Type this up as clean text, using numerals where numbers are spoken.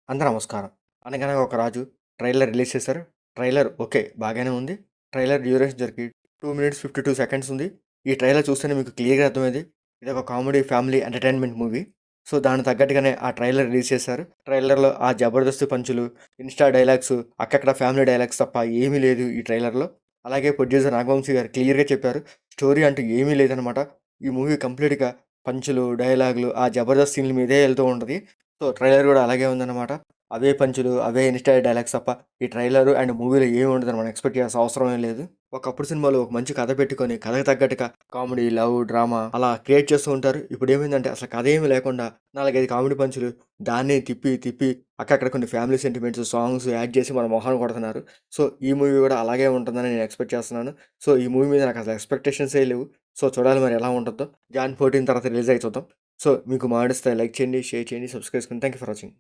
అందరూ నమస్కారం. 'అనగనగా ఒక రాజు' ట్రైలర్ రిలీజ్ చేశారు. Trailer okay. బాగానే ఉంది. ట్రైలర్ డ్యూరేషన్ వచ్చరికి 2 మినిట్స్ 52 సెకండ్స్ ఉంది. ఈ ట్రైలర్ చూస్తేనే మీకు క్లియర్‌గా అర్థమైంది. ఇదొక comedy family entertainment movie. So, దానికి తగ్గట్టుగానే ఆ ట్రైలర్ రిలీజ్ చేశారు. ట్రైలర్‌లో ఆ జబర్దస్త్ పంచులు, ఇన్‌స్టా డైలాగ్స్, అక్కక్కడ ఫ్యామిలీ డైలాగ్స్ తప్ప ఏమీ లేదు ఈ ట్రైలర్‌లో. అలాగే ప్రొడ్యూసర్ నాగవంశీ గారు క్లియర్‌గా చెప్పారు. స్టోరీ అంటూ ఏమీ లేదనమాట. ఈ మూవీ కంప్లీట్‌గా పంచులు, డైలాగులు, ఆ జబర్దస్త్ సీన్‌ల మీదే ఎళ్తూ ఉంటది. సో, ట్రైలర్ గూడా అలాగే ఉందన్నమాట. అవే పంచులు, అవే ఇన్‌స్టా డైలాగ్స్ తప్ప ఈ ట్రైలరు అండ్ మూవీలో ఏమి ఉండదని మనం ఎక్స్‌పెక్ట్ చేయాల్సిన అవసరమే లేదు. ఒకప్పుడు సినిమాలో ఒక మంచి కథ పెట్టుకొని, కథకు తగ్గట్టుగా కామెడీ, లవ్, డ్రామా అలా క్రియేట్ చేస్తూ ఉంటారు. ఇప్పుడేమైందంటే అసలు కథ ఏమి లేకుండా 4, 5 కామెడీ పంచులు దాన్నే తిప్పి, తిప్పి అక్కడక్కడ కొన్ని ఫ్యామిలీ సెంటిమెంట్స్, సాంగ్స్ యాడ్ చేసి మన మొహాన కొడుతున్నారు. సో, ఈ మూవీ గూడా అలాగే ఉంటుందని నేను ఎక్స్‌పెక్ట్ చేస్తున్నాను. సో, ఈ మూవీ మీద నాకసలు ఎక్స్‌పెక్టేషన్సే లేవు. సో, చూడాలి మరి ఎలా ఉంటుందో. జాన్ 14 తర్వాత రిలీజ్ అయ్యి చూద్దాం. సో, మీకు మాడిస్తే లైక్ చేయండి, షేర్ చేయండి, సబ్స్క్రైబ్ చేసుకోండి. Thank you for watching.